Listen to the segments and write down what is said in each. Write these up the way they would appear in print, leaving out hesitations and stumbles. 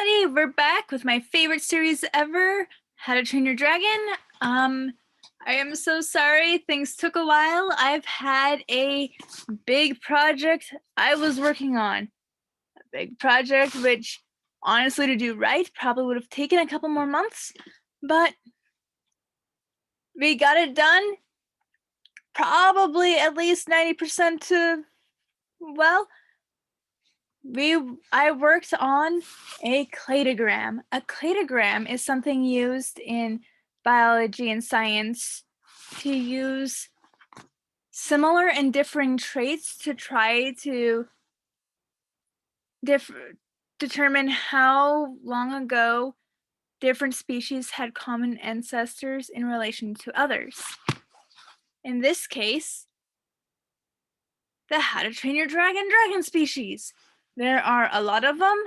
everybody, we're back with my favorite series ever, How to Train Your Dragon. I am so sorry things took a while. I've had a big project I was working on. A big project which, honestly, to do right, probably would have taken a couple more months, but we got it done. Probably at least 90% to, well, I worked on a cladogram. A cladogram is something used in biology and science to use similar and differing traits to try to determine how long ago different species had common ancestors in relation to others. In this case, the How to Train Your Dragon species. There are a lot of them.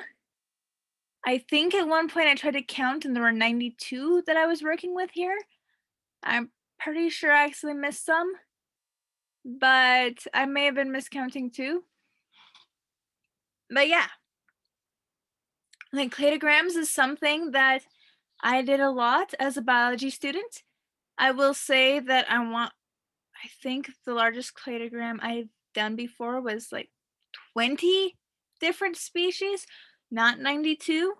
I think at one point I tried to count and there were 92 that I was working with here. I'm pretty sure I actually missed some, but I may have been miscounting too. But yeah, like cladograms is something that I did a lot as a biology student. I will say that I think the largest cladogram I've done before was like 20 different species, not 92.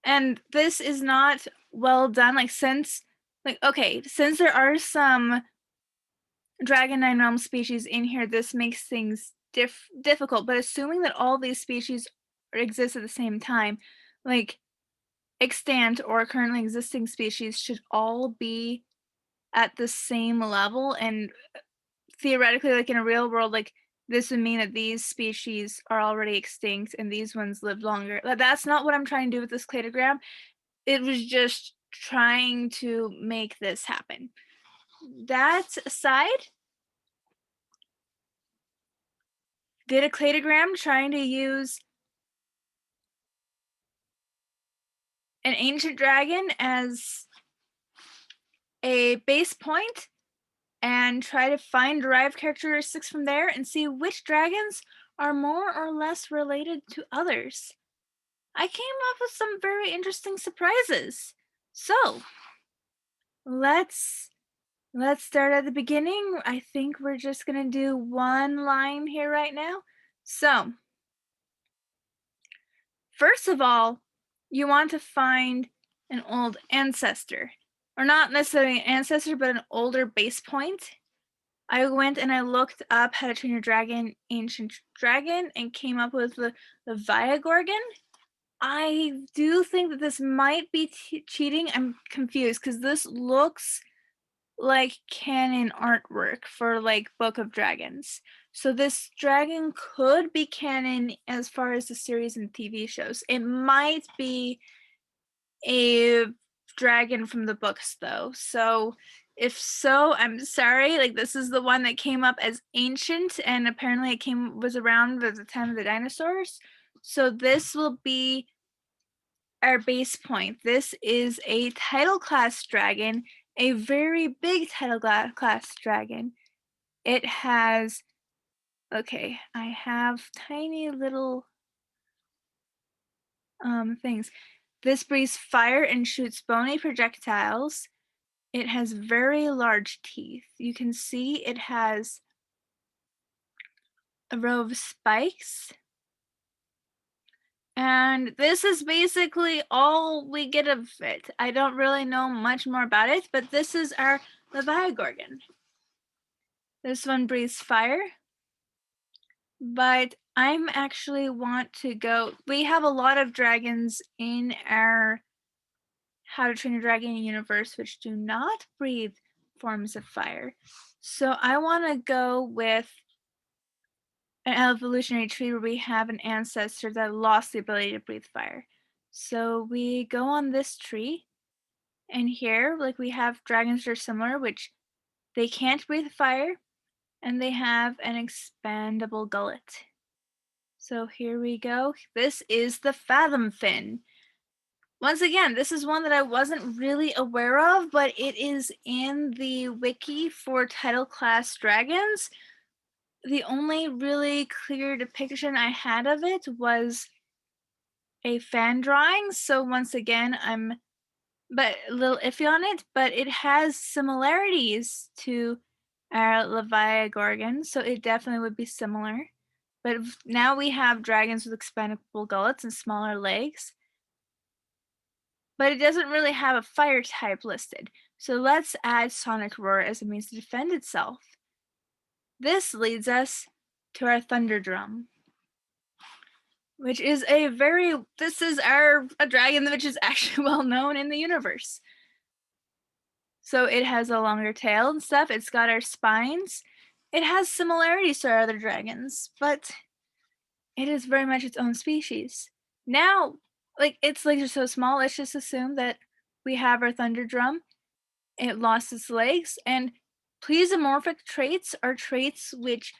And this is not well done, since there are some Dragon 9 realm species in here, this makes things difficult, but assuming that all these species exist at the same time, like extant or currently existing species should all be at the same level, and theoretically, like in a real world, like this would mean that these species are already extinct and these ones live longer. That's not what I'm trying to do with this cladogram. It was just trying to make this happen. That aside, did a cladogram trying to use an ancient dragon as a base point and try to find derived characteristics from there and see which dragons are more or less related to others. I came up with some very interesting surprises. So, let's start at the beginning. I think we're just going to do one line here right now. So, first of all, you want to find an old ancestor, or not necessarily an ancestor, but an older base point. I went and I looked up How to Train Your Dragon, Ancient Dragon, and came up with the Viagorgon. I do think that this might be cheating. I'm confused because this looks like canon artwork for Book of Dragons. So this dragon could be canon as far as the series and TV shows. It might be a dragon from the books though. So if so, I'm sorry. This is the one that came up as ancient, and apparently it was around at the time of the dinosaurs. So this will be our base point. This is a title class dragon, a very big title class dragon. It has, okay, I have tiny little things. This breathes fire and shoots bony projectiles. It has very large teeth. You can see it has a row of spikes. And this is basically all we get of it. I don't really know much more about it, but this is our Leviagorgon. This one breathes fire. But I'm actually want to go. We have a lot of dragons in our How to Train Your Dragon universe which do not breathe forms of fire. So I want to go with an evolutionary tree where we have an ancestor that lost the ability to breathe fire. So we go on this tree, and here we have dragons that are similar, which they can't breathe fire, and they have an expandable gullet. So here we go. This is the Fathom Fin. Once again, this is one that I wasn't really aware of, but it is in the wiki for title class dragons. The only really clear depiction I had of it was a fan drawing, so once again, I'm but a little iffy on it, but it has similarities to our Leviagorgon, so it definitely would be similar. But now we have dragons with expandable gullets and smaller legs, but it doesn't really have a fire type listed. So let's add Sonic Roar as a means to defend itself. This leads us to our Thunder Drum, which is a dragon which is actually well known in the universe. So it has a longer tail and stuff. It's got our spines. It has similarities to our other dragons, but it is very much its own species. Now, its legs are so small, let's just assume that we have our Thunder Drum. It lost its legs, and pleomorphic traits are traits which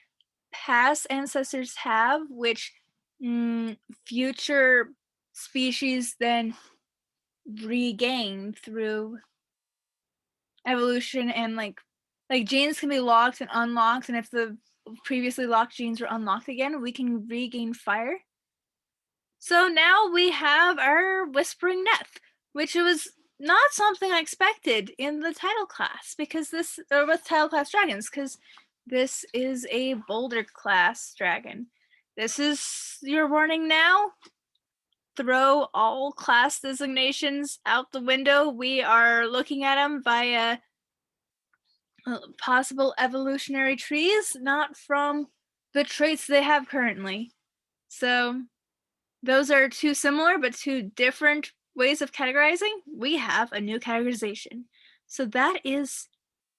past ancestors have, which future species then regain through evolution, and like genes can be locked and unlocked, and if the previously locked genes were unlocked again, we can regain fire. So now we have our Whispering Death, which was not something I expected in the title class, because with title class dragons, because this is a boulder class dragon. This is your warning now. Throw all class designations out the window. We are looking at them via possible evolutionary trees, not from the traits they have currently. So those are two similar but two different ways of categorizing. We have a new categorization. So that is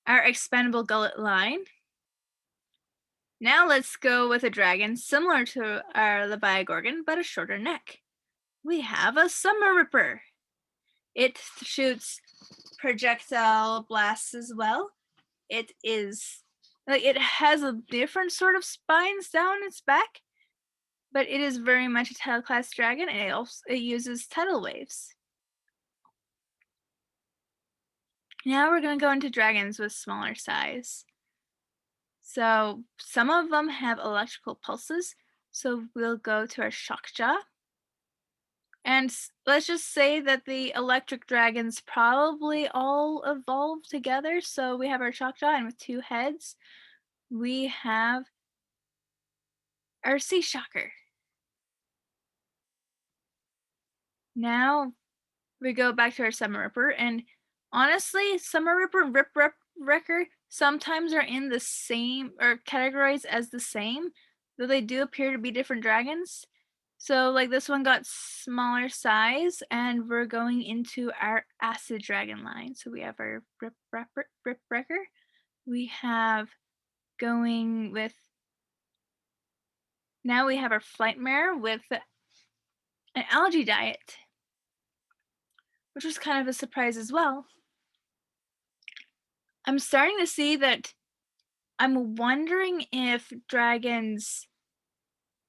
our expandable gullet line. Now let's go with a dragon similar to our Leviagorgon, but a shorter neck. We have a Summer Ripper. It shoots projectile blasts as well. It has a different sort of spines down its back, but it is very much a tidal class dragon, and it uses tidal waves. Now we're going to go into dragons with smaller size. So some of them have electrical pulses, so we'll go to our Shockjaw. And let's just say that the electric dragons probably all evolved together. So we have our Shockjaw, and with two heads, we have our Sea Shocker. Now we go back to our Summer Ripper, and honestly, Summer Ripper and Wrecker sometimes are in the same, or categorized as the same, though they do appear to be different dragons. So like this one got smaller size, and we're going into our Acid Dragon line. So we have our Wrecker. We have going with, now we have our Flightmare with an algae diet, which was kind of a surprise as well. I'm starting to see that I'm wondering if dragons,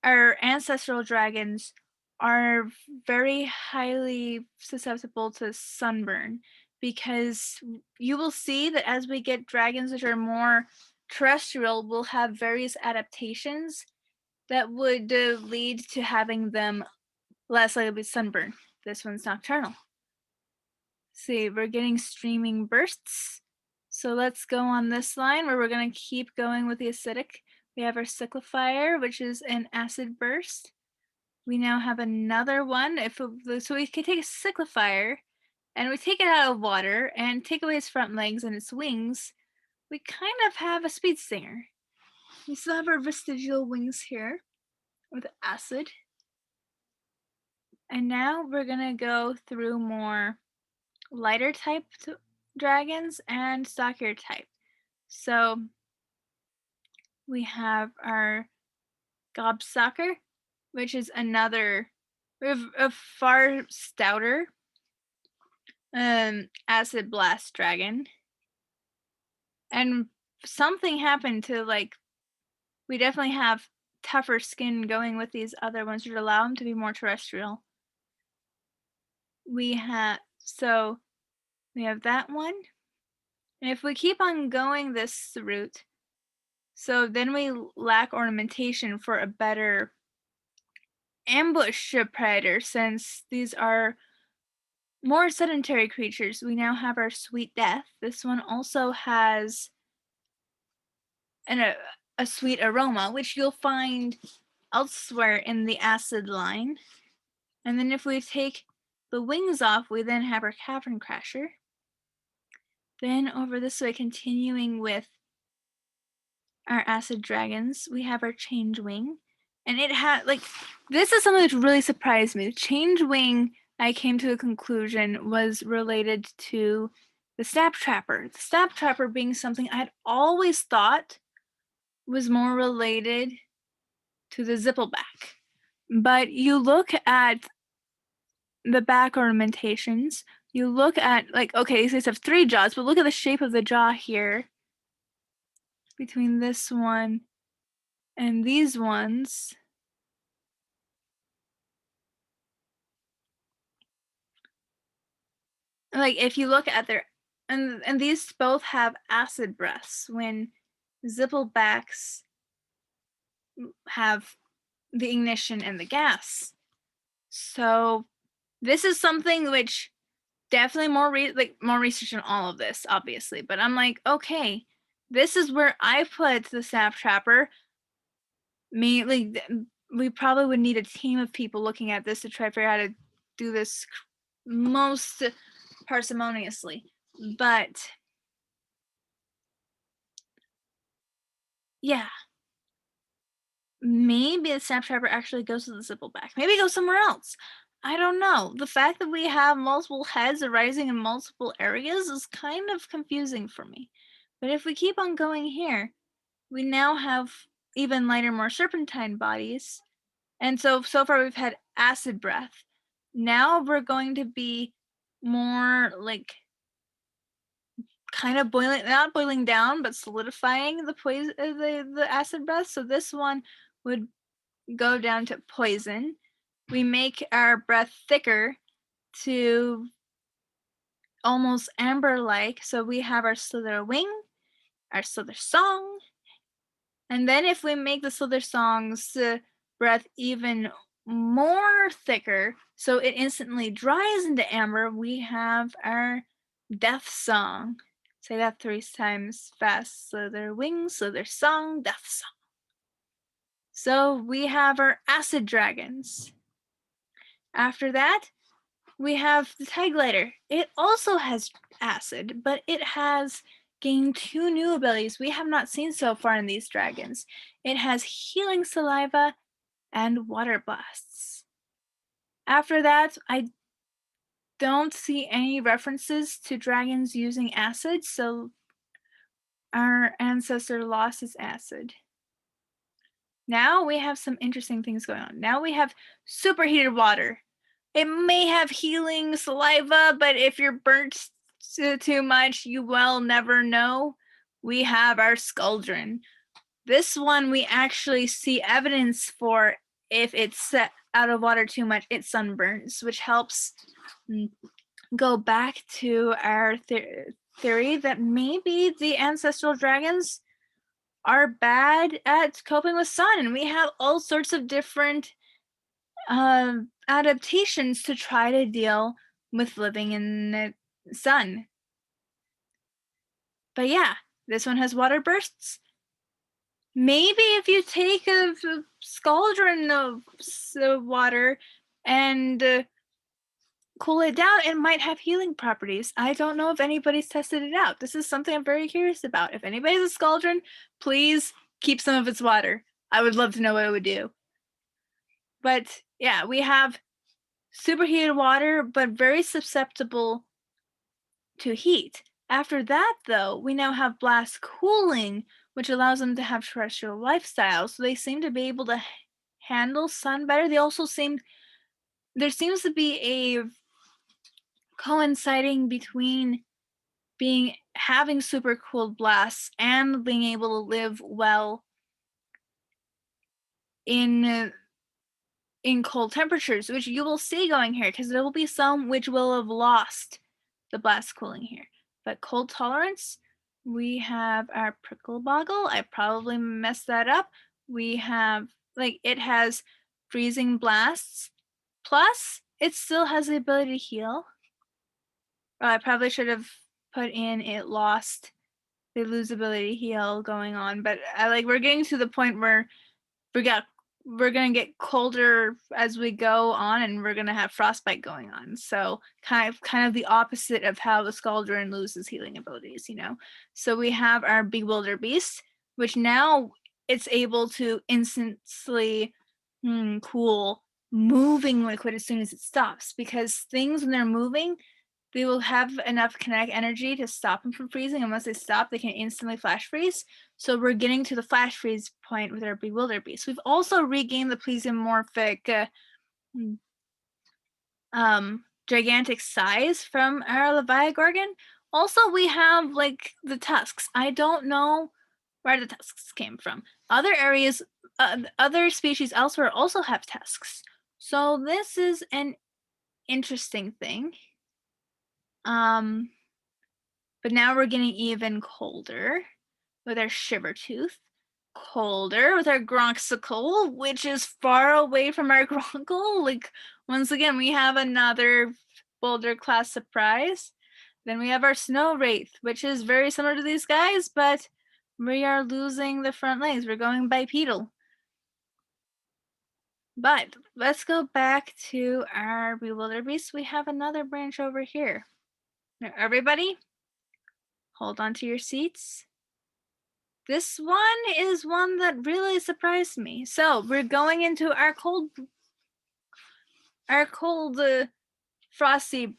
our ancestral dragons, are very highly susceptible to sunburn, because you will see that as we get dragons which are more terrestrial, we'll have various adaptations that would lead to having them less likely to be sunburned. This one's nocturnal. See, we're getting streaming bursts. So let's go on this line where we're going to keep going with the acidic. We have our Cyclifier, which is an acid burst. We now have another one. So we can take a Cyclifier and we take it out of water and take away its front legs and its wings. We kind of have a Speed Stinger. We still have our vestigial wings here with acid. And now we're going to go through more lighter type dragons and stockier type. So we have our Gobstocker, which is another, we have a far stouter acid blast dragon. And something happened to, like, we definitely have tougher skin going with these other ones that allow them to be more terrestrial. We have that one. And if we keep on going this route, so then we lack ornamentation for a better ambush predators, since these are more sedentary creatures. We now have our sweet death. This one also has a sweet aroma, which you'll find elsewhere in the acid line. And then if we take the wings off, we then have our cavern crasher. Then over this way, continuing with our acid dragons, we have our change wing. And it had, like, this is something that really surprised me. The change wing, I came to a conclusion, was related to the stab trapper. The stab trapper being something I had always thought was more related to the zippleback. But you look at the back ornamentations, you look at, like, okay, these have 3 jaws, but look at the shape of the jaw here between this one and these ones. Like, if you look at their, and these both have acid breaths, when zipplebacks have the ignition and the gas. So this is something which definitely more research on all of this, obviously, but I'm like, okay, this is where I put the sap trapper. We probably would need a team of people looking at this to try to figure out how to do this most parsimoniously. But yeah, maybe the sap trapper actually goes to the zippleback. Maybe it goes somewhere else. I don't know. The fact that we have multiple heads arising in multiple areas is kind of confusing for me. But if we keep on going here, we now have even lighter, more serpentine bodies. And so far we've had acid breath. Now we're going to be more like kind of boiling, not boiling down, but solidifying the poison, the acid breath. So this one would go down to poison. We make our breath thicker to almost amber-like. So we have our slither wing, our slither song, and then if we make the slither song's breath even more thicker, so it instantly dries into amber, we have our death song. Say that 3 times fast. Slither wing, slither song, death song. So we have our acid dragons. After that, we have the tide glider. It also has acid, but it has gained 2 new abilities we have not seen so far in these dragons. It has healing saliva and water blasts. After that, I don't see any references to dragons using acid, so our ancestor lost his acid. Now we have some interesting things going on. Now we have superheated water. It may have healing saliva, but if you're burnt too much, you will never know. We have our Skuldrin. This one we actually see evidence for. If it's set out of water too much, it sunburns, which helps go back to our theory that maybe the ancestral dragons are bad at coping with sun, and we have all sorts of different adaptations to try to deal with living in the sun. But yeah, this one has water bursts. Maybe if you take a scaldron of water and cool it down, it might have healing properties. I don't know if anybody's tested it out. This is something I'm very curious about. If anybody has a scaldron, please keep some of its water. I would love to know what it would do. But yeah, we have superheated water, but very susceptible to heat. After that, though, we now have blast cooling, which allows them to have terrestrial lifestyles. So they seem to be able to handle sun better. They also there seems to be a coinciding between having super cooled blasts and being able to live well in cold temperatures, which you will see going here, because there will be some which will have lost the blast cooling here. But cold tolerance, we have our prickle boggle. I probably messed that up. We have, like, it has freezing blasts. Plus, it still has the ability to heal. I probably should have put in it lost. They lose ability to heal going on, but we're getting to the point where we're gonna get colder as we go on, and we're gonna have frostbite going on. So kind of the opposite of how the Scaldron loses healing abilities, you know. So we have our Bewilder Beast, which now it's able to instantly cool moving liquid as soon as it stops, because things when they're moving, they will have enough kinetic energy to stop them from freezing, and once they stop, they can instantly flash freeze. So we're getting to the flash freeze point with our Bewilder Beast. We've also regained the plesiomorphic gigantic size from our Leviagorgon. Also, we have like the tusks. I don't know where the tusks came from. Other areas, other species elsewhere also have tusks. So this is an interesting thing. But now we're getting even colder with our Shivertooth, colder with our Gronksicle, which is far away from our Gronkle. Like, once again, we have another Boulder class surprise. Then we have our Snow Wraith, which is very similar to these guys, but we are losing the front legs. We're going bipedal. But let's go back to our Bewilder Beast. We have another branch over here. Now, everybody, hold on to your seats. This one is one that really surprised me. So we're going into our cold frosty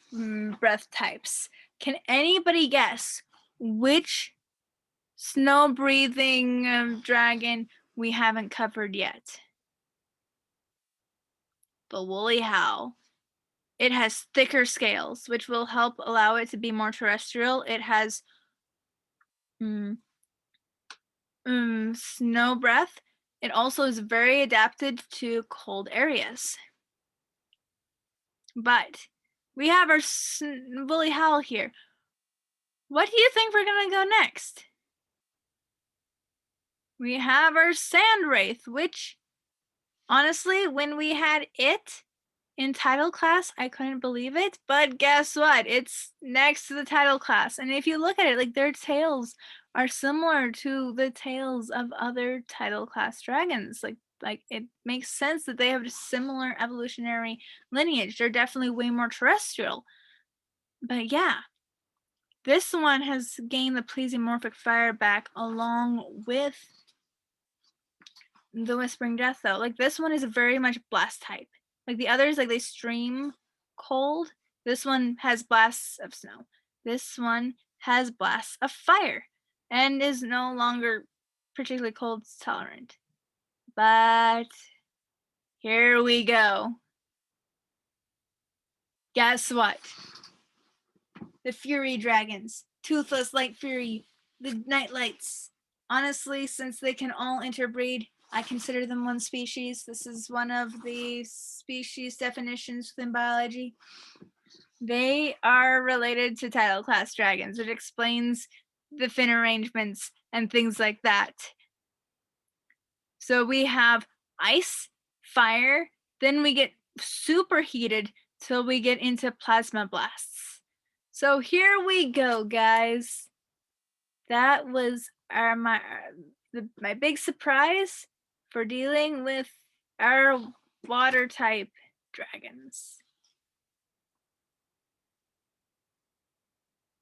breath types. Can anybody guess which snow breathing dragon we haven't covered yet? The woolly howl. It has thicker scales, which will help allow it to be more terrestrial. It has snow breath. It also is very adapted to cold areas. But we have our woolly howl here. What do you think we're gonna go next? We have our sand wraith, which honestly, when we had it in title class, I couldn't believe it. But guess what? It's next to the title class. And if you look at it, like, their tails are similar to the tails of other title class dragons. Like it makes sense that they have a similar evolutionary lineage. They're definitely way more terrestrial. But yeah, this one has gained the plesiomorphic fire back along with the Whispering Death, though. Like, this one is very much blast type. Like the others, like, they stream cold. This one has blasts of snow. This one has blasts of fire and is no longer particularly cold tolerant. But here we go. Guess what? The Fury Dragons. Toothless Light Fury. The Nightlights. Honestly, since they can all interbreed, I consider them one species. This is one of the species definitions within biology. They are related to title class dragons, which explains the fin arrangements and things like that. So we have ice, fire, then we get superheated till we get into plasma blasts. So here we go, guys. That was my big surprise for dealing with our water type dragons.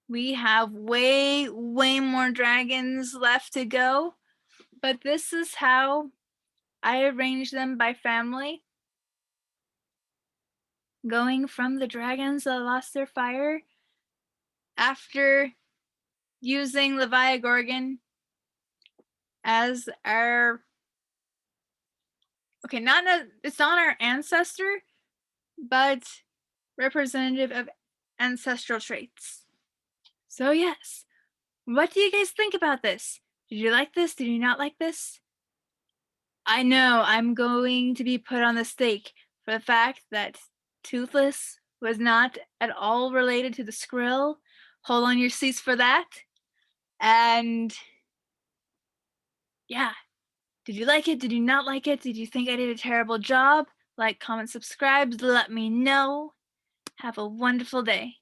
We have way more dragons left to go, but this is how I arrange them by family. Going from the dragons that lost their fire, after using Leviagorgon as our, okay, it's not our ancestor, but representative of ancestral traits. So yes, what do you guys think about this? Did you like this? Did you not like this? I know I'm going to be put on the stake for the fact that Toothless was not at all related to the Skrill. Hold on your seats for that. And yeah, did you like it? Did you not like it? Did you think I did a terrible job? Like, comment, subscribe, let me know. Have a wonderful day.